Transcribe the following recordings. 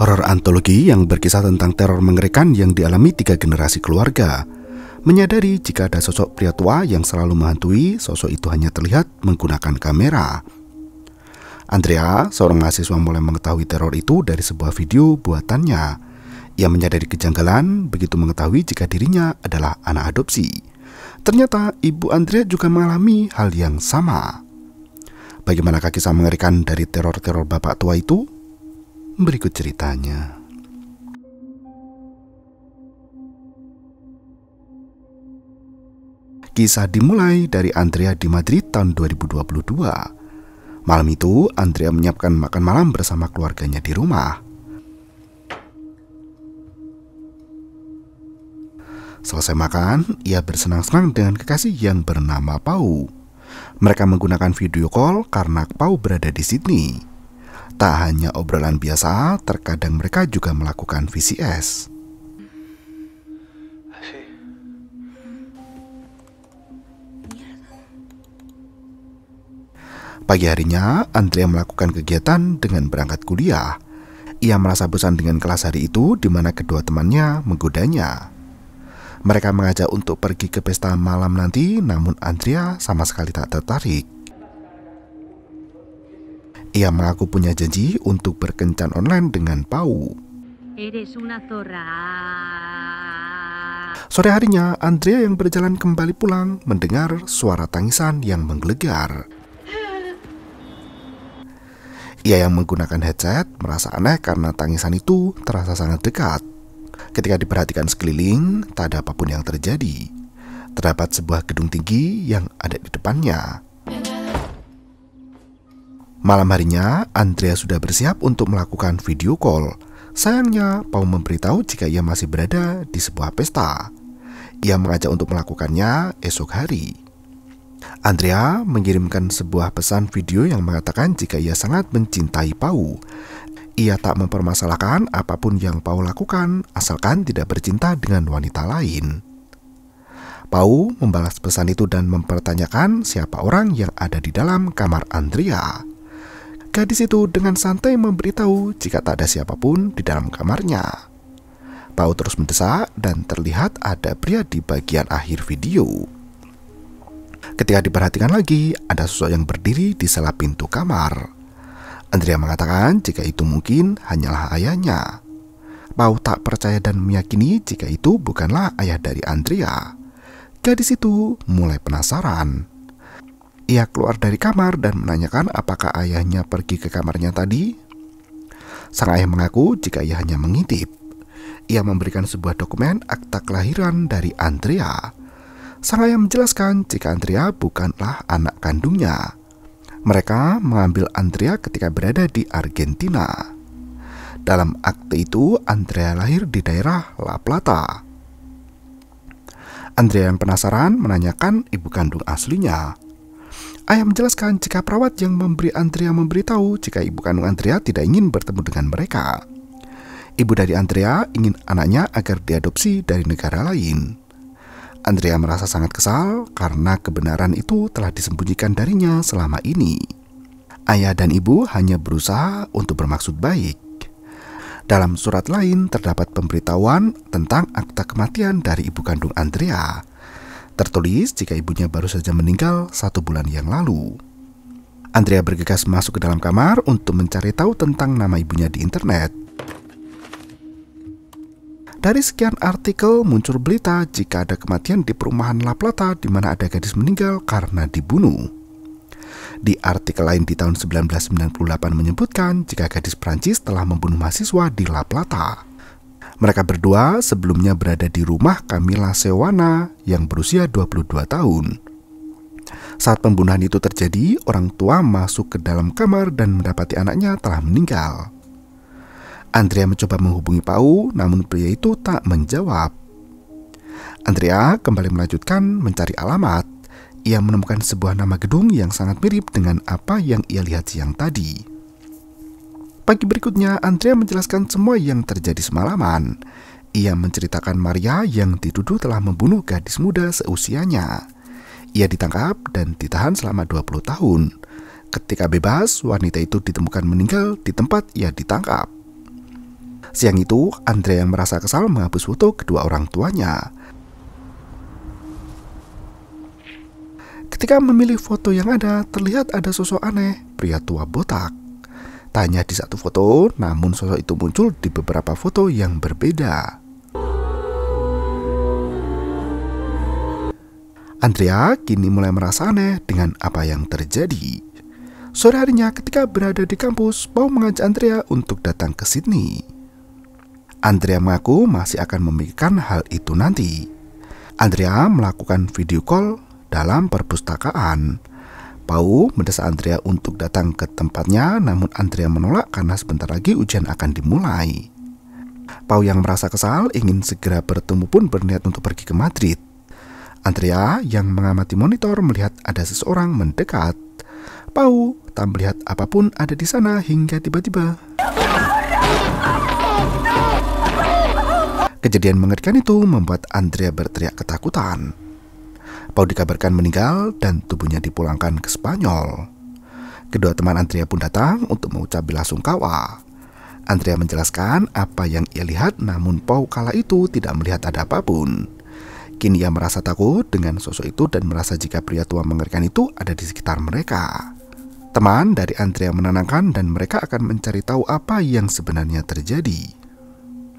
Horor antologi yang berkisah tentang teror mengerikan yang dialami 3 generasi keluarga. Menyadari jika ada sosok pria tua yang selalu menghantui, sosok itu hanya terlihat menggunakan kamera. Andrea, seorang mahasiswa, mulai mengetahui teror itu dari sebuah video buatannya. Ia menyadari kejanggalan begitu mengetahui jika dirinya adalah anak adopsi. Ternyata ibu Andrea juga mengalami hal yang sama. Bagaimanakah kisah mengerikan dari teror-teror bapak tua itu? Berikut ceritanya. Kisah dimulai dari Andrea di Madrid tahun 2022. Malam itu, Andrea menyiapkan makan malam bersama keluarganya di rumah. Selesai makan, ia bersenang-senang dengan kekasih yang bernama Pau. Mereka menggunakan video call karena Pau berada di Sydney. Tak hanya obrolan biasa, terkadang mereka juga melakukan VCS. Pagi harinya, Andrea melakukan kegiatan dengan berangkat kuliah. Ia merasa bosan dengan kelas hari itu di mana kedua temannya menggodanya. Mereka mengajak untuk pergi ke pesta malam nanti, namun Andrea sama sekali tak tertarik. Ia mengaku punya janji untuk berkencan online dengan Pau. Sore harinya, Andrea yang berjalan kembali pulang mendengar suara tangisan yang menggelegar. Ia yang menggunakan headset merasa aneh karena tangisan itu terasa sangat dekat. Ketika diperhatikan sekeliling, tak ada apapun yang terjadi. Terdapat sebuah gedung tinggi yang ada di depannya. Malam harinya, Andrea sudah bersiap untuk melakukan video call. Sayangnya, Pau memberitahu jika ia masih berada di sebuah pesta. Ia mengajak untuk melakukannya esok hari. Andrea mengirimkan sebuah pesan video yang mengatakan jika ia sangat mencintai Pau. Ia tak mempermasalahkan apapun yang Pau lakukan, asalkan tidak bercinta dengan wanita lain. Pau membalas pesan itu dan mempertanyakan siapa orang yang ada di dalam kamar Andrea. Gadis itu dengan santai memberitahu jika tak ada siapapun di dalam kamarnya. Pau terus mendesak dan terlihat ada pria di bagian akhir video. Ketika diperhatikan lagi, ada sosok yang berdiri di sela pintu kamar. Andrea mengatakan jika itu mungkin hanyalah ayahnya. Pau tak percaya dan meyakini jika itu bukanlah ayah dari Andrea. Gadis itu mulai penasaran. Ia keluar dari kamar dan menanyakan apakah ayahnya pergi ke kamarnya tadi. Sang ayah mengaku jika ia hanya mengintip. Ia memberikan sebuah dokumen akta kelahiran dari Andrea. Sang ayah menjelaskan jika Andrea bukanlah anak kandungnya. Mereka mengambil Andrea ketika berada di Argentina. Dalam akte itu, Andrea lahir di daerah La Plata. Andrea yang penasaran menanyakan ibu kandung aslinya. Ayah menjelaskan jika perawat yang memberi Andrea memberitahu jika ibu kandung Andrea tidak ingin bertemu dengan mereka. Ibu dari Andrea ingin anaknya agar diadopsi dari negara lain. Andrea merasa sangat kesal karena kebenaran itu telah disembunyikan darinya selama ini. Ayah dan ibu hanya berusaha untuk bermaksud baik. Dalam surat lain terdapat pemberitahuan tentang akta kematian dari ibu kandung Andrea. Tertulis jika ibunya baru saja meninggal 1 bulan yang lalu. Andrea bergegas masuk ke dalam kamar untuk mencari tahu tentang nama ibunya di internet. Dari sekian artikel muncul berita jika ada kematian di perumahan La Plata di mana ada gadis meninggal karena dibunuh. Di artikel lain di tahun 1998 menyebutkan jika gadis Prancis telah membunuh mahasiswa di La Plata. Mereka berdua sebelumnya berada di rumah Camila Seowana yang berusia 22 tahun. Saat pembunuhan itu terjadi, orang tua masuk ke dalam kamar dan mendapati anaknya telah meninggal. Andrea mencoba menghubungi Pau, namun pria itu tak menjawab. Andrea kembali melanjutkan mencari alamat. Ia menemukan sebuah nama gedung yang sangat mirip dengan apa yang ia lihat siang tadi. Pagi berikutnya, Andrea menjelaskan semua yang terjadi semalaman. Ia menceritakan Maria yang dituduh telah membunuh gadis muda seusianya. Ia ditangkap dan ditahan selama 20 tahun. Ketika bebas, wanita itu ditemukan meninggal di tempat ia ditangkap. Siang itu, Andrea yang merasa kesal menghapus foto kedua orang tuanya. Ketika memilih foto yang ada, terlihat ada sosok aneh, pria tua botak. Tak hanya di satu foto, namun sosok itu muncul di beberapa foto yang berbeda. Andrea kini mulai merasa aneh dengan apa yang terjadi. Sore harinya ketika berada di kampus, Pau mengajak Andrea untuk datang ke Sydney. Andrea mengaku masih akan memikirkan hal itu nanti. Andrea melakukan video call dalam perpustakaan. Pau mendesak Andrea untuk datang ke tempatnya, namun Andrea menolak karena sebentar lagi ujian akan dimulai. Pau yang merasa kesal ingin segera bertemu pun berniat untuk pergi ke Madrid. Andrea yang mengamati monitor melihat ada seseorang mendekat. Pau tak melihat apapun ada di sana hingga tiba-tiba kejadian mengerikan itu membuat Andrea berteriak ketakutan. Pau dikabarkan meninggal dan tubuhnya dipulangkan ke Spanyol. Kedua teman Andrea pun datang untuk mengucap belasungkawa. Andrea menjelaskan apa yang ia lihat, namun Pau kala itu tidak melihat ada apapun. Kini ia merasa takut dengan sosok itu dan merasa jika pria tua mengerikan itu ada di sekitar mereka. Teman dari Andrea menenangkan dan mereka akan mencari tahu apa yang sebenarnya terjadi.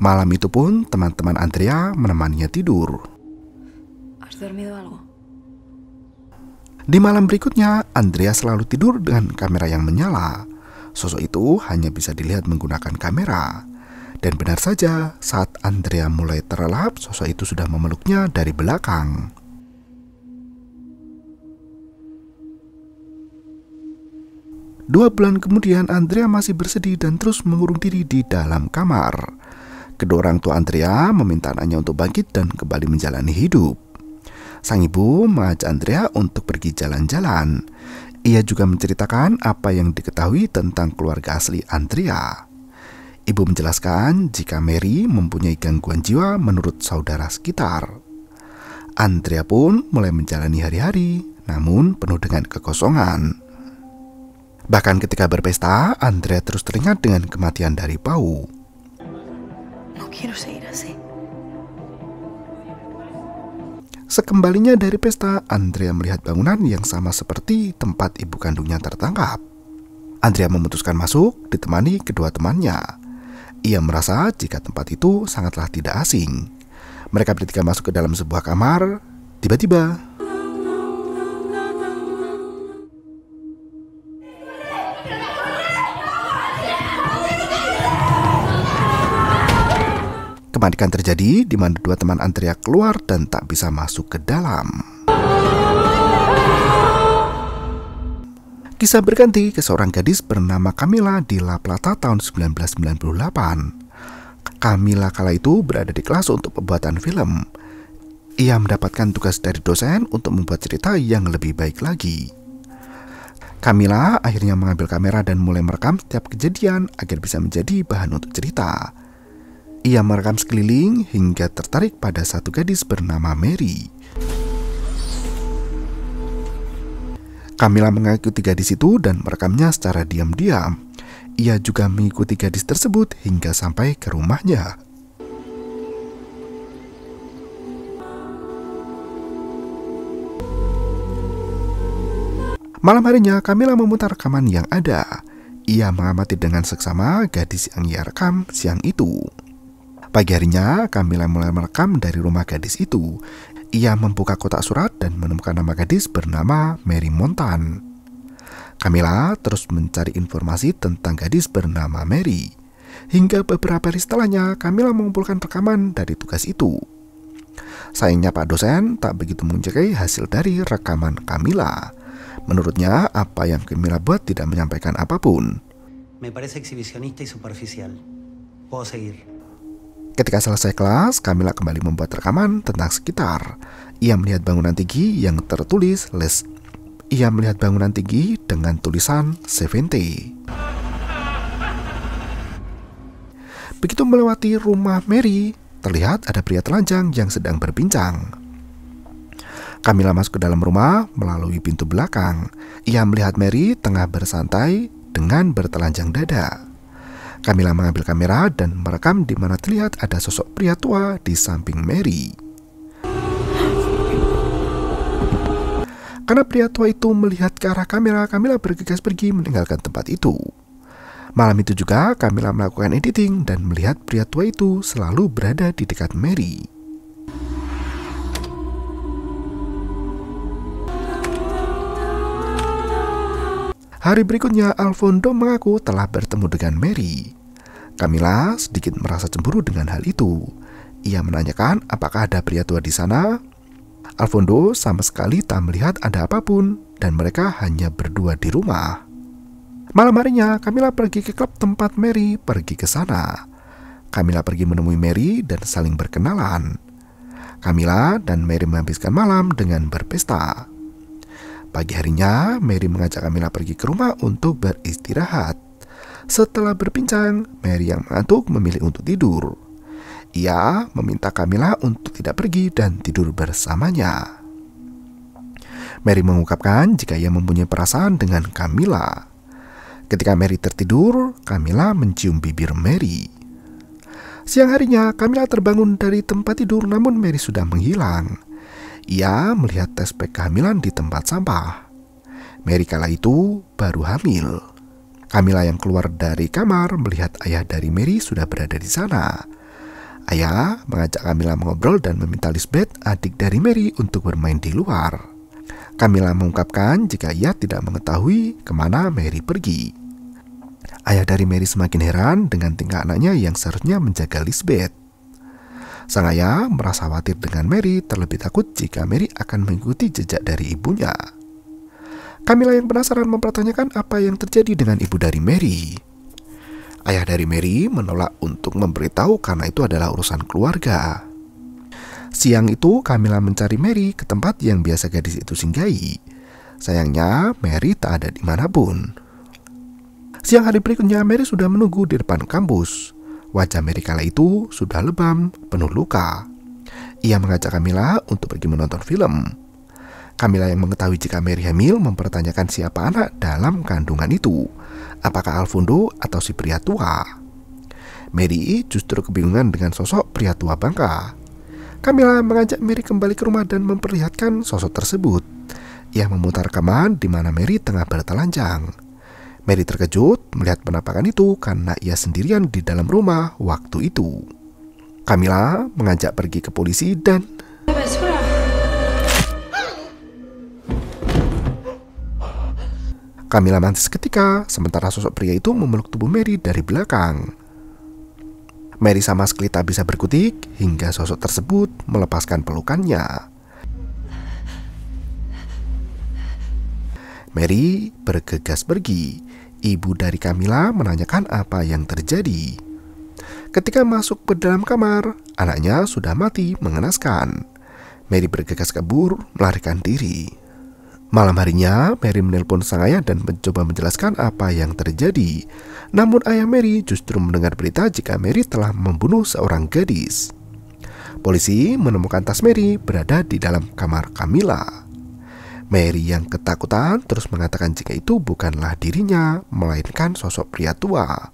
Malam itu pun teman-teman Andrea menemaninya tidur. ¿Has dormido algo? Di malam berikutnya, Andrea selalu tidur dengan kamera yang menyala. Sosok itu hanya bisa dilihat menggunakan kamera. Dan benar saja, saat Andrea mulai terlelap, sosok itu sudah memeluknya dari belakang. Dua bulan kemudian, Andrea masih bersedih dan terus mengurung diri di dalam kamar. Kedua orang tua Andrea meminta anaknya untuk bangkit dan kembali menjalani hidup. Sang ibu mengajak Andrea untuk pergi jalan-jalan. Ia juga menceritakan apa yang diketahui tentang keluarga asli Andrea. Ibu menjelaskan jika Mary mempunyai gangguan jiwa menurut saudara sekitar. Andrea pun mulai menjalani hari-hari, namun penuh dengan kekosongan. Bahkan ketika berpesta, Andrea terus teringat dengan kematian dari Pau. No quiero seguir así. Sekembalinya dari pesta, Andrea melihat bangunan yang sama seperti tempat ibu kandungnya tertangkap. Andrea memutuskan masuk, ditemani kedua temannya. Ia merasa jika tempat itu sangatlah tidak asing. Mereka bertiga masuk ke dalam sebuah kamar. Tiba-tiba kepanikan terjadi di mana dua teman Andrea keluar dan tak bisa masuk ke dalam. Kisah berganti ke seorang gadis bernama Camila di La Plata tahun 1998. Camila kala itu berada di kelas untuk pembuatan film. Ia mendapatkan tugas dari dosen untuk membuat cerita yang lebih baik lagi. Camila akhirnya mengambil kamera dan mulai merekam setiap kejadian agar bisa menjadi bahan untuk cerita. Ia merekam sekeliling hingga tertarik pada satu gadis bernama Mary. Camila mengikuti gadis itu dan merekamnya secara diam-diam. Ia juga mengikuti gadis tersebut hingga sampai ke rumahnya. Malam harinya, Camila memutar rekaman yang ada. Ia mengamati dengan seksama gadis yang ia rekam siang itu. Pagi harinya, Camila mulai merekam dari rumah gadis itu. Ia membuka kotak surat dan menemukan nama gadis bernama Mary Montan. Camila terus mencari informasi tentang gadis bernama Mary. Hingga beberapa hari setelahnya, Camila mengumpulkan rekaman dari tugas itu. Sayangnya Pak dosen tak begitu menyukai hasil dari rekaman Camila. Menurutnya, apa yang Camila buat tidak menyampaikan apapun. Me parece exhibicionista y superficial. Puedo seguir. Ketika selesai kelas, Camila kembali membuat rekaman tentang sekitar. Ia melihat bangunan tinggi yang tertulis Ia melihat bangunan tinggi dengan tulisan 70. Begitu melewati rumah Mary, terlihat ada pria telanjang yang sedang berbincang. Camila masuk ke dalam rumah melalui pintu belakang. Ia melihat Mary tengah bersantai dengan bertelanjang dada. Camilla mengambil kamera dan merekam di mana terlihat ada sosok pria tua di samping Mary. Karena pria tua itu melihat ke arah kamera, Camilla bergegas pergi meninggalkan tempat itu. Malam itu juga Camilla melakukan editing dan melihat pria tua itu selalu berada di dekat Mary. Hari berikutnya, Alfonso mengaku telah bertemu dengan Mary. Camilla sedikit merasa cemburu dengan hal itu. Ia menanyakan apakah ada pria tua di sana. Alfonso sama sekali tak melihat ada apapun dan mereka hanya berdua di rumah. Malam harinya, Camilla pergi ke klub tempat Mary pergi ke sana. Camilla pergi menemui Mary dan saling berkenalan. Camilla dan Mary menghabiskan malam dengan berpesta. Pagi harinya, Mary mengajak Camilla pergi ke rumah untuk beristirahat. Setelah berbincang, Mary yang mengantuk memilih untuk tidur. Ia meminta Camilla untuk tidak pergi dan tidur bersamanya. Mary mengungkapkan jika ia mempunyai perasaan dengan Camilla. Ketika Mary tertidur, Camilla mencium bibir Mary. Siang harinya, Camilla terbangun dari tempat tidur namun Mary sudah menghilang. Ia melihat tes pack kehamilan di tempat sampah. Mary kala itu baru hamil. Camilla yang keluar dari kamar melihat ayah dari Mary sudah berada di sana. Ayah mengajak Camilla mengobrol dan meminta Lisbeth, adik dari Mary, untuk bermain di luar. Camilla mengungkapkan jika ia tidak mengetahui kemana Mary pergi. Ayah dari Mary semakin heran dengan tingkah anaknya yang seharusnya menjaga Lisbeth. Sang ayah merasa khawatir dengan Mary, terlebih takut jika Mary akan mengikuti jejak dari ibunya. Camilla yang penasaran mempertanyakan apa yang terjadi dengan ibu dari Mary. Ayah dari Mary menolak untuk memberitahu karena itu adalah urusan keluarga. Siang itu Camilla mencari Mary ke tempat yang biasa gadis itu singgahi. Sayangnya Mary tak ada dimanapun. Siang hari berikutnya Mary sudah menunggu di depan kampus. Wajah Mary kala itu sudah lebam, penuh luka. Ia mengajak Camilla untuk pergi menonton film. Camilla yang mengetahui jika Mary hamil mempertanyakan siapa anak dalam kandungan itu. Apakah Alfonso atau si pria tua? Mary justru kebingungan dengan sosok pria tua bangka. Camilla mengajak Mary kembali ke rumah dan memperlihatkan sosok tersebut. Ia memutar rekaman di mana Mary tengah bertelanjang. Mary terkejut melihat penampakan itu karena ia sendirian di dalam rumah waktu itu. Camilla mengajak pergi ke polisi dan Camilla mantis seketika, sementara sosok pria itu memeluk tubuh Mary dari belakang. Mary sama sekali tak bisa berkutik hingga sosok tersebut melepaskan pelukannya. Mary bergegas pergi. Ibu dari Camilla menanyakan apa yang terjadi. Ketika masuk ke dalam kamar, anaknya sudah mati mengenaskan. Mary bergegas kabur, melarikan diri. Malam harinya, Mary menelpon sang ayah dan mencoba menjelaskan apa yang terjadi. Namun ayah Mary justru mendengar berita jika Mary telah membunuh seorang gadis. Polisi menemukan tas Mary berada di dalam kamar Camilla. Mary yang ketakutan terus mengatakan jika itu bukanlah dirinya, melainkan sosok pria tua.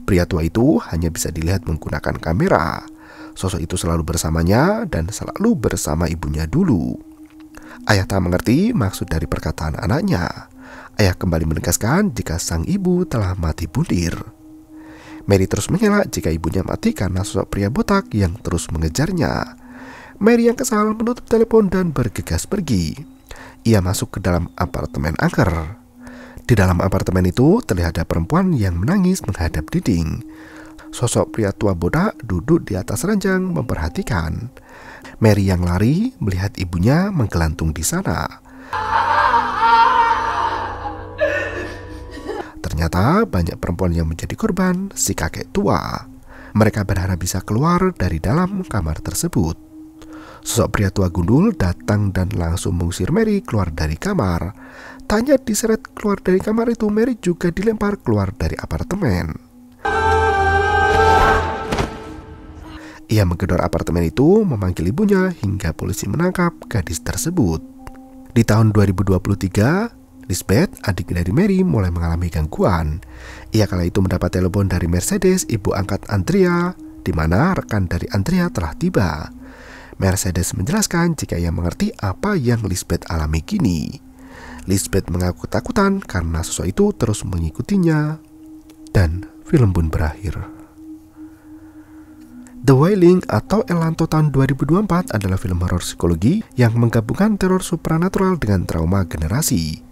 Pria tua itu hanya bisa dilihat menggunakan kamera. Sosok itu selalu bersamanya dan selalu bersama ibunya dulu. Ayah tak mengerti maksud dari perkataan anaknya. Ayah kembali menegaskan jika sang ibu telah mati bunuh. Mary terus mengelak jika ibunya mati karena sosok pria botak yang terus mengejarnya. Mary yang kesal menutup telepon dan bergegas pergi. Ia masuk ke dalam apartemen angker. Di dalam apartemen itu terlihat ada perempuan yang menangis menghadap dinding. Sosok pria tua botak duduk di atas ranjang memperhatikan. Mary yang lari melihat ibunya menggelantung di sana. Ternyata banyak perempuan yang menjadi korban si kakek tua. Mereka berharap bisa keluar dari dalam kamar tersebut. Sosok pria tua gundul datang dan langsung mengusir Mary keluar dari kamar. Tak hanya diseret keluar dari kamar itu, Mary juga dilempar keluar dari apartemen. Ia menggedor apartemen itu, memanggil ibunya hingga polisi menangkap gadis tersebut. Di tahun 2023, Lisbeth, adik dari Mary, mulai mengalami gangguan. Ia kala itu mendapat telepon dari Mercedes, ibu angkat Andrea, di mana rekan dari Andrea telah tiba. Mercedes menjelaskan jika ia mengerti apa yang Lisbeth alami kini. Lisbeth mengaku ketakutan karena sosok itu terus mengikutinya, dan film pun berakhir. The Wailing atau El Lanto tahun 2024 adalah film horor psikologi yang menggabungkan teror supranatural dengan trauma generasi.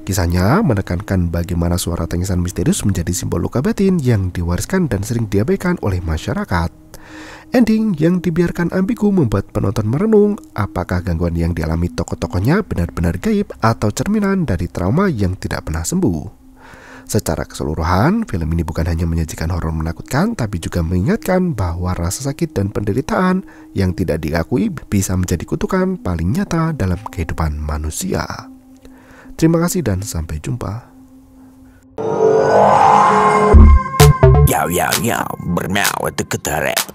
Kisahnya menekankan bagaimana suara tangisan misterius menjadi simbol luka batin yang diwariskan dan sering diabaikan oleh masyarakat. Ending yang dibiarkan ambigu membuat penonton merenung apakah gangguan yang dialami tokoh-tokohnya benar-benar gaib atau cerminan dari trauma yang tidak pernah sembuh. Secara keseluruhan, film ini bukan hanya menyajikan horor menakutkan, tapi juga mengingatkan bahwa rasa sakit dan penderitaan yang tidak diakui bisa menjadi kutukan paling nyata dalam kehidupan manusia. Terima kasih dan sampai jumpa. Yo, bermau itu ketarik.